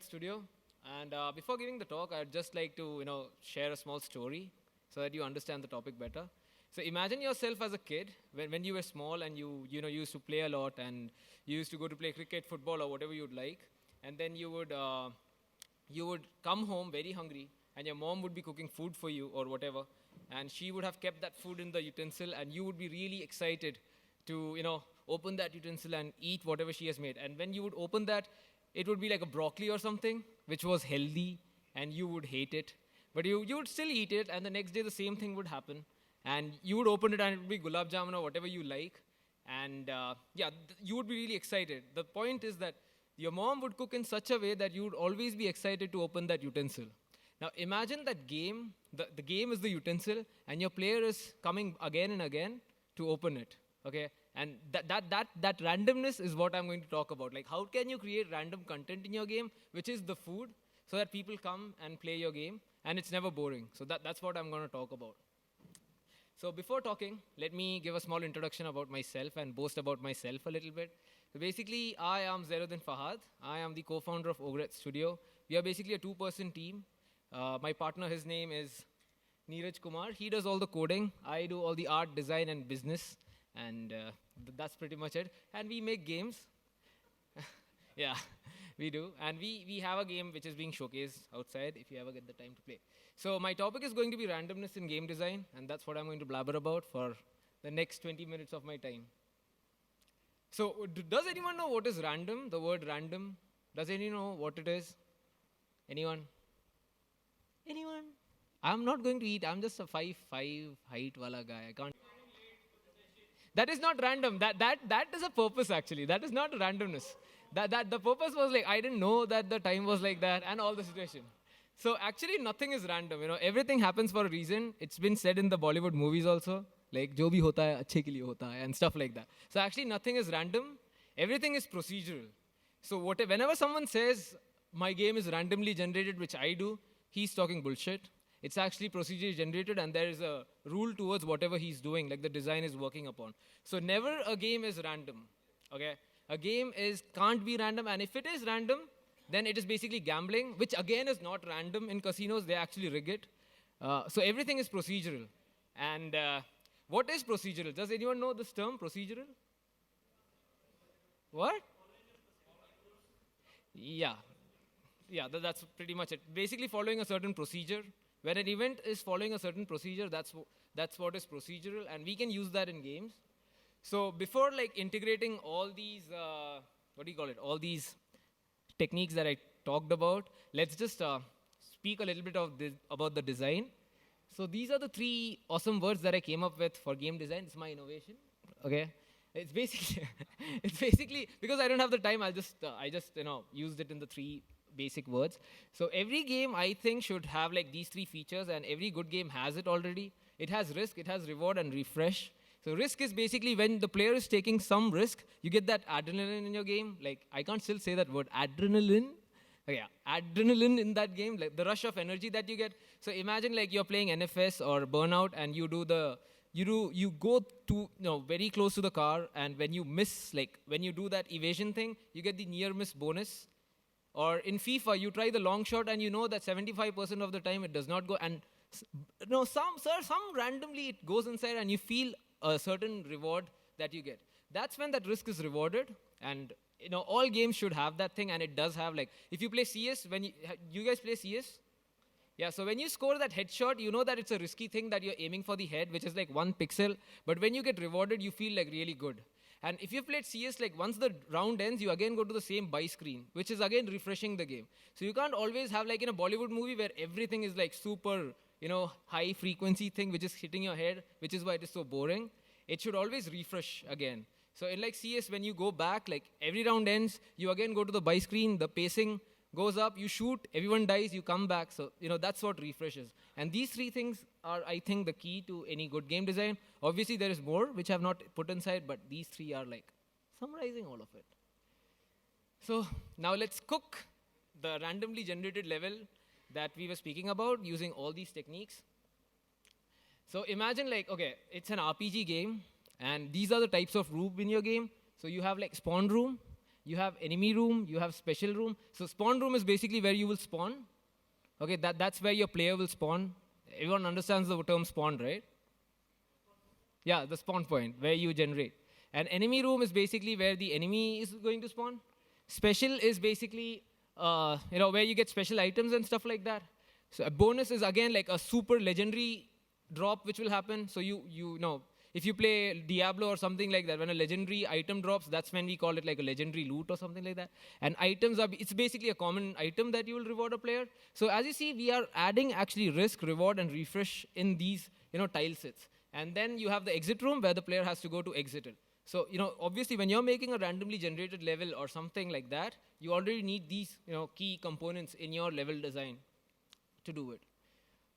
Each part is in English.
studio. And before giving the talk, I'd just like to, share a small story so that you understand the topic better. So imagine yourself as a kid when you were small and you used to play a lot and you used to go to play cricket, football, or whatever you'd like. And then you would come home very hungry and your mom would be cooking food for you or whatever. And she would have kept that food in the utensil and you would be really excited to, open that utensil and eat whatever she has made. And when you would open that, it would be like a broccoli or something, which was healthy, and you would hate it. But you would still eat it, and the next day the same thing would happen. And you would open it, and it would be gulab jamun or whatever you like. And you would be really excited. The point is that your mom would cook in such a way that you would always be excited to open that utensil. Now imagine that game, the game is the utensil, and your player is coming again and again to open it. Okay? And that randomness is what I'm going to talk about. Like, how can you create random content in your game, which is the food, so that people come and play your game, and it's never boring. So that's what I'm going to talk about. So before talking, let me give a small introduction about myself and boast about myself a little bit. So basically, I am Zainuddeen Fahadh. I am the co-founder of Ogre Studio. We are basically a two-person team. My partner, his name is Neeraj Kumar. He does all the coding. I do all the art, design, and business. And that's pretty much it. And we make games. Yeah, we do. And we have a game which is being showcased outside if you ever get the time to play. So my topic is going to be randomness in game design. And that's what I'm going to blabber about for the next 20 minutes of my time. So does anyone know what is random? The word random. Does anyone know what it is? Anyone? Anyone? I'm not going to eat. I'm just a 5'5" height wala guy. I can't. That is not random. That is a purpose, actually. That is not randomness. That the purpose was like, I didn't know that the time was like that and all the situation. So actually nothing is random. Everything happens for a reason. It's been said in the Bollywood movies also. Like, jo bhi hota hai, achhe ke liye hota hai, and stuff like that. So actually nothing is random. Everything is procedural. So whenever someone says, my game is randomly generated, which I do, he's talking bullshit. It's actually procedurally generated, and there is a rule towards whatever he's doing, like the design is working upon. So never a game is random, okay? A game can't be random, and if it is random, then it is basically gambling, which again is not random in casinos. They actually rig it. So everything is procedural. And what is procedural? Does anyone know this term, procedural? What? Yeah, that's pretty much it. Basically following a certain procedure. When an event is following a certain procedure, that's what is procedural, and we can use that in games. So before integrating all these, all these techniques that I talked about, let's just speak a little bit about the design. So these are the 3 awesome words that I came up with for game design. It's my innovation, okay? It's basically, because I don't have the time, I just used it in the 3 basic words. So every game, I think, should have these 3 features, and every good game has it already. It has risk, it has reward, and refresh. So risk is basically when the player is taking some risk, you get that adrenaline in your game. I can't still say that word, adrenaline. Okay, yeah, adrenaline in that game, the rush of energy that you get. So imagine you're playing NFS or Burnout, and you go to very close to the car, and when you miss, when you do that evasion thing, you get the near miss bonus. Or in FIFA, you try the long shot and you know that 75% of the time it does not go. And some randomly it goes inside and you feel a certain reward that you get. That's when that risk is rewarded. And all games should have that thing, and it does have if you play CS, you guys play CS? Yeah, so when you score that headshot, you know that it's a risky thing that you're aiming for the head, which is 1 pixel. But when you get rewarded, you feel really good. And if you've played CS, once the round ends, you again go to the same buy screen, which is again refreshing the game. So you can't always have in a Bollywood movie where everything is super, high frequency thing, which is hitting your head, which is why it is so boring. It should always refresh again. So in CS, when you go back, every round ends, you again go to the buy screen, the pacing goes up, you shoot, everyone dies, you come back. So, that's what refreshes. And these 3 things are, I think, the key to any good game design. Obviously, there is more, which I have not put inside, but these 3 are summarizing all of it. So now let's cook the randomly generated level that we were speaking about using all these techniques. So imagine okay, it's an RPG game, and these are the types of room in your game. So you have spawn room, you have enemy room, you have special room. So spawn room is basically where you will spawn. Okay, that's where your player will spawn. Everyone understands the term spawn, right? Yeah, the spawn point, where you generate. And enemy room is basically where the enemy is going to spawn. Special is basically, where you get special items and stuff like that. So a bonus is, again, like a super legendary drop, which will happen. So you know, if you play Diablo or something like that, when a legendary item drops, that's when we call it like a legendary loot or something like that. And items it's basically a common item that you will reward a player. So as you see, we are adding actually risk, reward, and refresh in these, tile sets. And then you have the exit room where the player has to go to exit it. So, obviously, when you're making a randomly generated level or something like that, you already need these, key components in your level design to do it.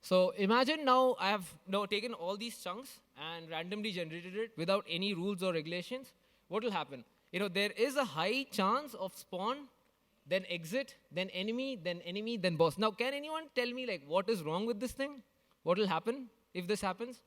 So imagine now I have now taken all these chunks and randomly generated it without any rules or regulations. What will happen? There is a high chance of spawn, then exit, then enemy, then boss. Now, can anyone tell me like what is wrong with this thing? What will happen if this happens?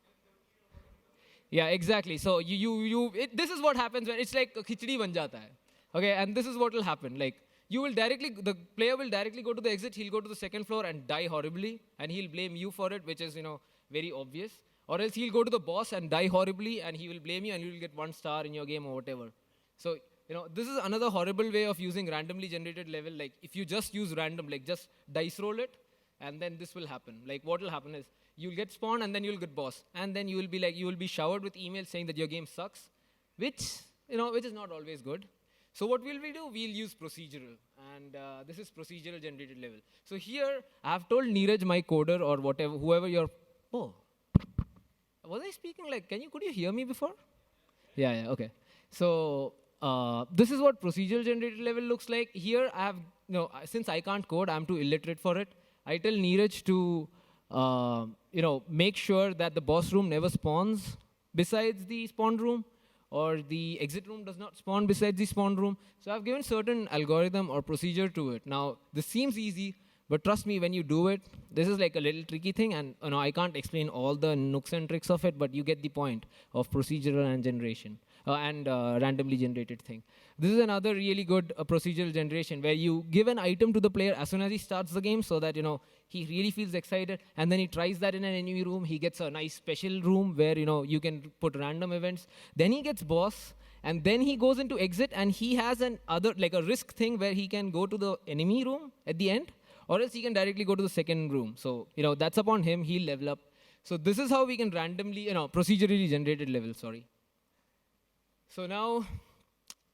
Yeah, exactly. So this is what happens when it's like khichdi ban jata hai. Okay, and this is what will happen. Like the player will directly go to the exit. He'll go to the second floor and die horribly, and he'll blame you for it, which is very obvious. Or else he'll go to the boss and die horribly, and he will blame you, and you will get 1 star in your game or whatever. So this is another horrible way of using randomly generated level. Like if you just use random, like just dice roll it, and then this will happen. Like what will happen is you'll get spawn and then you'll get boss. And then you will be showered with emails saying that your game sucks, which is not always good. So what will we do? We'll use procedural. And this is procedural generated level. So here, I have told Neeraj, my coder, or whatever, whoever oh, was I speaking like, could you hear me before? Yeah, okay. So this is what procedural generated level looks like. Here, I have, since I can't code, I'm too illiterate for it. I tell Neeraj to make sure that the boss room never spawns besides the spawn room, or the exit room does not spawn besides the spawn room. So I've given certain algorithm or procedure to it. Now, this seems easy, but trust me, when you do it, this is like a little tricky thing, and I can't explain all the nooks and tricks of it, but you get the point of procedural and generation and randomly generated thing. This is another really good procedural generation where you give an item to the player as soon as he starts the game, so that he really feels excited, and then he tries that in an enemy room. He gets a nice special room where you can put random events. Then he gets boss, and then he goes into exit, and he has a risk thing where he can go to the enemy room at the end, or else he can directly go to the second room. So that's upon him. He'll level up. So this is how we can randomly procedurally generated level. Sorry. So now.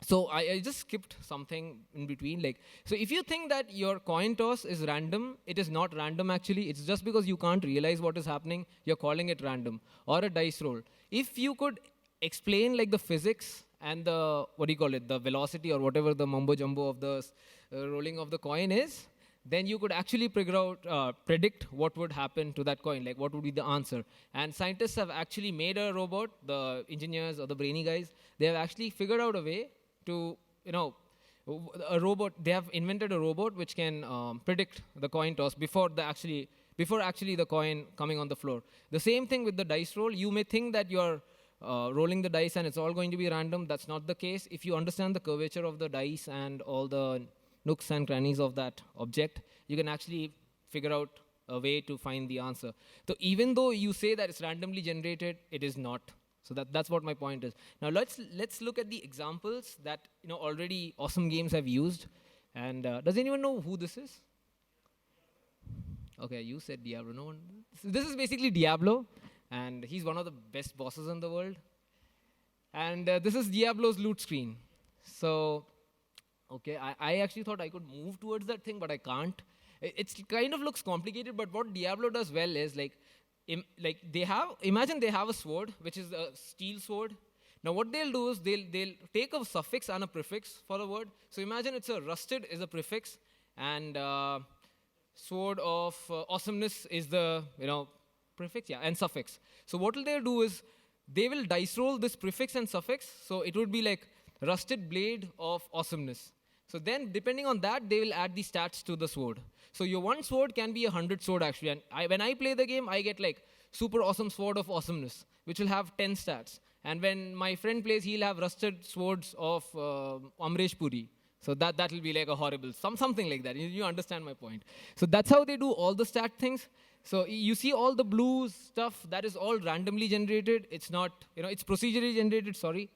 So I just skipped something in between. So if you think that your coin toss is random, it is not random actually. It's just because you can't realize what is happening, you're calling it random. Or a dice roll. If you could explain the physics and the, the velocity or whatever the mumbo jumbo of the rolling of the coin is, then you could actually predict what would happen to that coin, what would be the answer. And scientists have actually made a robot, the engineers or the brainy guys, they have actually figured out a way to, a robot, they have invented a robot which can predict the coin toss before actually the coin coming on the floor. The same thing with the dice roll. You may think that you're rolling the dice and it's all going to be random. That's not the case. If you understand the curvature of the dice and all the nooks and crannies of that object, you can actually figure out a way to find the answer. So even though you say that it's randomly generated, it is not. So that's what my point is. Now let's look at the examples that already awesome games have used. And does anyone know who this is? Okay, you said Diablo. No one. So this is basically Diablo, and he's one of the best bosses in the world. And this is Diablo's loot screen. So, okay, I actually thought I could move towards that thing, but I can't. It kind of looks complicated, but what Diablo does well is imagine they have a sword, which is a steel sword. Now what they'll do is they'll take a suffix and a prefix for a word. So imagine it's a rusted is a prefix, and sword of awesomeness is the prefix, yeah, and suffix. So what will they do is they will dice roll this prefix and suffix. So it would be like rusted blade of awesomeness. So then depending on that, they will add the stats to the sword. So your one sword can be 100 sword actually. And when I play the game, I get super awesome sword of awesomeness, which will have 10 stats. And when my friend plays, he'll have rusted swords of Amresh Puri, So that will be like a horrible, something like that. You understand my point. So that's how they do all the stat things. So you see all the blue stuff, that is all randomly generated. It's not, it's procedurally generated, sorry.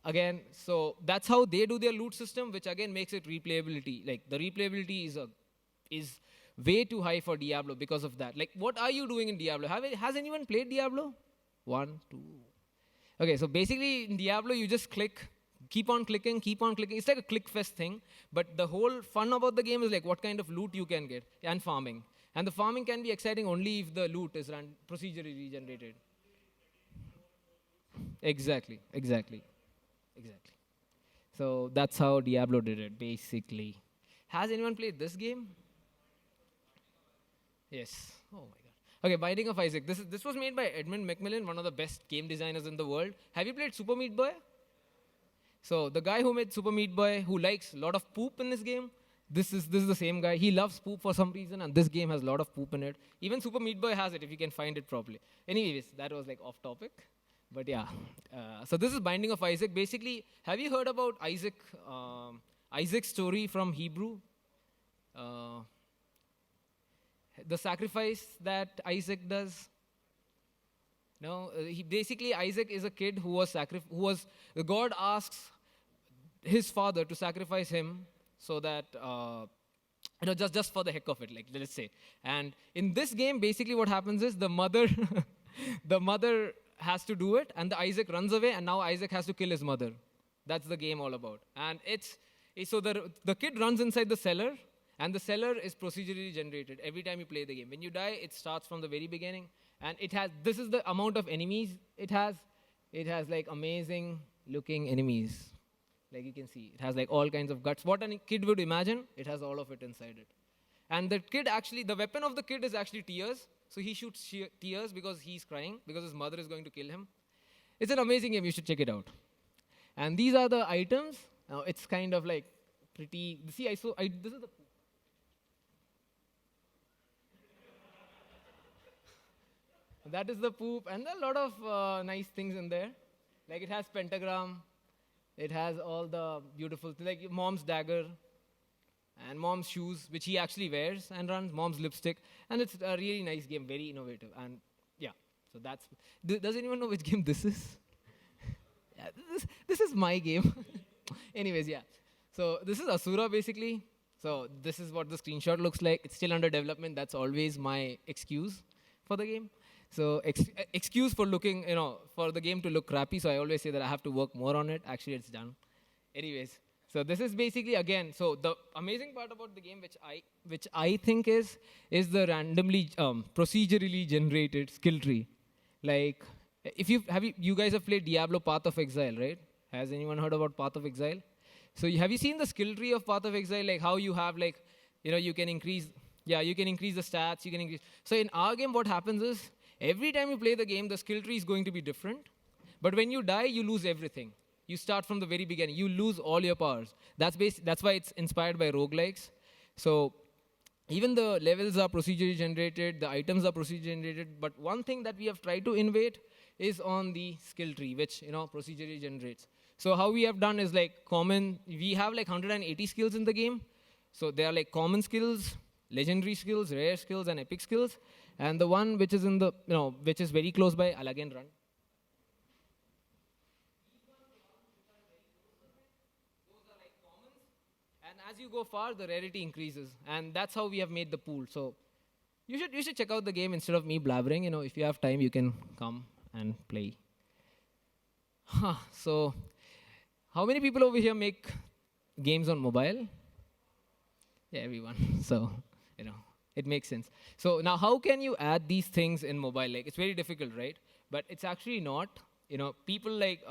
Again, so that's how they do their loot system, which again makes it replayability. Like the replayability is way too high for Diablo because of that. Like, what are you doing in Diablo? Has anyone played Diablo? 1, 2. Okay, so basically in Diablo, you just keep on clicking. It's like a click fest thing. But the whole fun about the game is like what kind of loot you can get and farming. And the farming can be exciting only if the loot is procedurally generated. Exactly. So that's how Diablo did it, basically. Has anyone played this game? Yes. Oh my god. Okay, Binding of Isaac. This was made by Edmund Macmillan, one of the best game designers in the world. Have you played Super Meat Boy? So the guy who made Super Meat Boy, who likes a lot of poop in this game, this is the same guy. He loves poop for some reason, and this game has a lot of poop in it. Even Super Meat Boy has it if you can find it properly. Anyways, that was like off topic. But yeah, so this is Binding of Isaac. Basically, have you heard about Isaac's story from Hebrew? The sacrifice that Isaac does. No, basically Isaac is a kid who was God asks his father to sacrifice him so that just for the heck of it, like let's say. And in this game, basically what happens is the mother the mother has to do it, and the Isaac runs away, and now Isaac has to kill his mother. That's the game all about. And so the kid runs inside the cellar, and the cellar is procedurally generated every time you play the game. When you die, it starts from the very beginning, and this is the amount of enemies it has. It has like amazing looking enemies. Like you can see, it has like all kinds of guts. What a kid would imagine, it has all of it inside it. And the weapon of the kid is actually tears. So he shoots tears because he's crying, because his mother is going to kill him. It's an amazing game, you should check it out. And these are the items. Now it's kind of like pretty, see, this is the poop. That is the poop, and there are a lot of nice things in there. Like it has pentagram, it has all the beautiful things, like mom's dagger, and mom's shoes, which he actually wears and runs, mom's lipstick. And it's a really nice game, very innovative. And yeah, so does anyone know which game this is? Yeah, this is my game. Anyways, yeah. So this is Asura, basically. So this is what the screenshot looks like. It's still under development. That's always my excuse for the game. So excuse for looking, for the game to look crappy. So I always say that I have to work more on it. Actually, it's done. Anyways. So this is basically, again, so the amazing part about the game, which I think is the randomly, procedurally generated skill tree. Like, if you guys have played Diablo Path of Exile, right? Has anyone heard about Path of Exile? So have you seen the skill tree of Path of Exile? Like how you have like, you can increase the stats, So in our game, what happens is, every time you play the game, the skill tree is going to be different. But when you die, you lose everything. You start from the very beginning. You lose all your powers. That's why it's inspired by roguelikes. So even the levels are procedurally generated, the items are procedurally generated. But one thing that we have tried to innovate is on the skill tree, which procedurally generates. So how we have done is like we have like 180 skills in the game. So they are like common skills, legendary skills, rare skills, and epic skills. And the one which is which is very close by, I'll again run. As you go far, the rarity increases, and that's how we have made the pool. So you should check out the game instead of me blabbering. If you have time, you can come and play. So how many people over here make games on mobile? Yeah, everyone. So it makes sense. So now how can you add these things in mobile? Like it's very difficult, right? But it's actually not. People like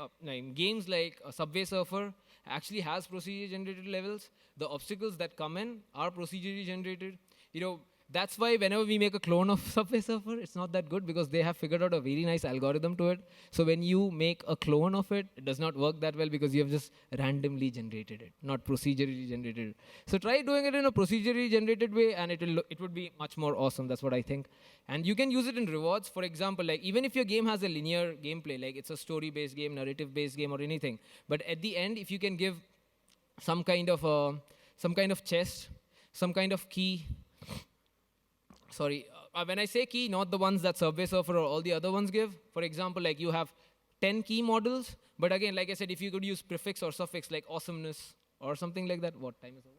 games like Subway Surfer actually has procedurally generated levels. The obstacles that come in are procedurally generated. That's why whenever we make a clone of Subway Surfer, it's not that good because they have figured out a very nice algorithm to it. So when you make a clone of it, it does not work that well because you have just randomly generated it, not procedurally generated it. So try doing it in a procedurally generated way, and it would be much more awesome. That's what I think. And you can use it in rewards. For example, like even if your game has a linear gameplay, like it's a story-based game, narrative-based game, or anything, but at the end, if you can give some kind of chest, some kind of key. Sorry, when I say key, not the ones that Subway Surfer or all the other ones give. For example, like you have 10 key models, but again, like I said, if you could use prefix or suffix like awesomeness or something like that. What time is over?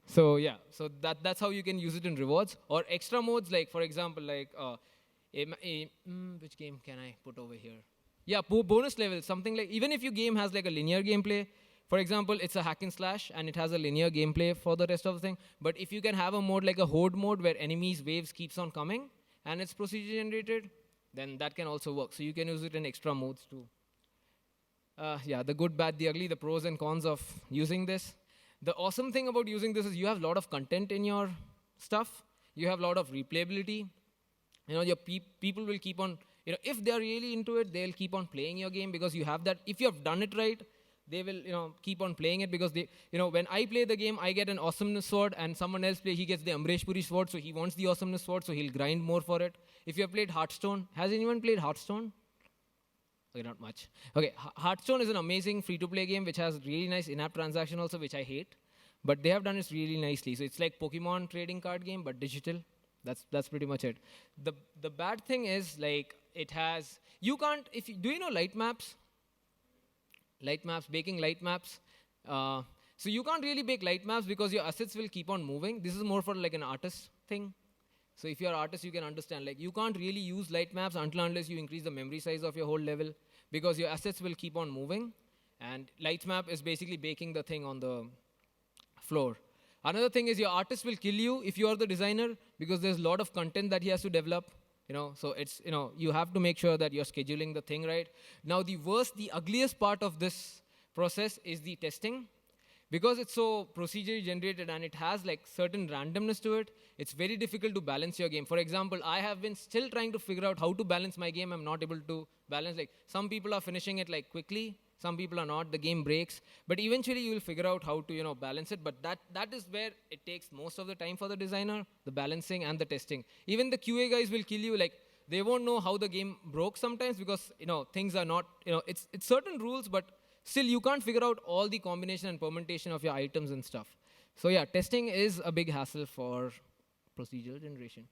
So yeah, so that's how you can use it in rewards or extra modes. Like for example, like which game can I put over here? Yeah, bonus level, something like even if your game has like a linear gameplay. For example, it's a hack and slash and it has a linear gameplay for the rest of the thing. But if you can have a mode like a horde mode where enemies waves keeps on coming and it's procedure generated, then that can also work. So you can use it in extra modes too. Yeah, the good, bad, the ugly, the pros and cons of using this. The awesome thing about using this is you have a lot of content in your stuff. You have a lot of replayability. You know, your people will keep on, you know, if they're really into it, they'll keep on playing your game because you have that. If you have done it right, they will, you know, keep on playing it because they, you know, when I play the game, I get an awesomeness sword and someone else he gets the Amresh Puri sword, so he wants the awesomeness sword, so he'll grind more for it. If you have played Hearthstone, has anyone played Hearthstone? Okay, not much. Okay, Hearthstone is an amazing free-to-play game which has really nice in-app transaction also, which I hate. But they have done it really nicely. So it's like Pokemon trading card game, but digital. That's pretty much it. The bad thing is like it has, you can't, do you know light maps? Light maps, baking light maps. So you can't really bake light maps because your assets will keep on moving. This is more for like an artist thing. So if you're an artist, you can understand. Like you can't really use light maps unless you increase the memory size of your whole level because your assets will keep on moving. And light map is basically baking the thing on the floor. Another thing is your artist will kill you if you are the designer because there's a lot of content that he has to develop. You know, so it's, you know, you have to make sure that you're scheduling the thing right. Now the ugliest part of this process is the testing. Because it's so procedurally generated and it has like certain randomness to it, it's very difficult to balance your game. For example, I have been still trying to figure out how to balance my game. I'm not able to balance. Like some people are finishing it like quickly, some people are not. The game breaks, but eventually you will figure out how to, you know, balance it. But that is where it takes most of the time for the designer, the balancing and the testing. Even the QA guys will kill you. Like they won't know how the game broke sometimes because, you know, things are not, you know, it's certain rules, but still, you can't figure out all the combination and permutation of your items and stuff. So yeah, testing is a big hassle for procedural generation.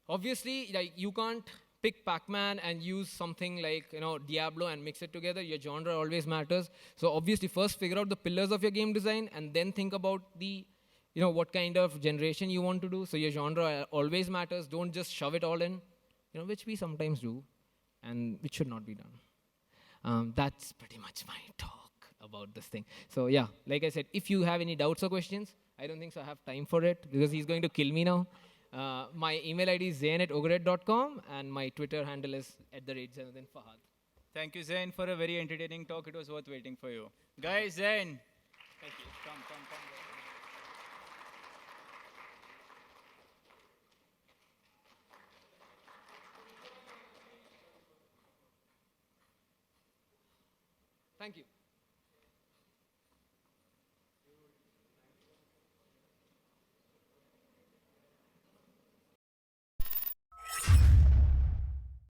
Obviously, like you can't pick Pac-Man and use something like, you know, Diablo and mix it together. Your genre always matters. So obviously, first figure out the pillars of your game design and then think about the, you know, what kind of generation you want to do. So your genre always matters. Don't just shove it all in, you know, which we sometimes do, and which should not be done. That's pretty much my talk about this thing. So yeah, like I said, if you have any doubts or questions, I don't think so I have time for it because he's going to kill me now. My email ID is zain@ogre.com and my Twitter handle is @Zainuddeen Fahadh. Thank you, Zain, for a very entertaining talk. It was worth waiting for you. Guys, Zain. Thank you. Come. Thank you.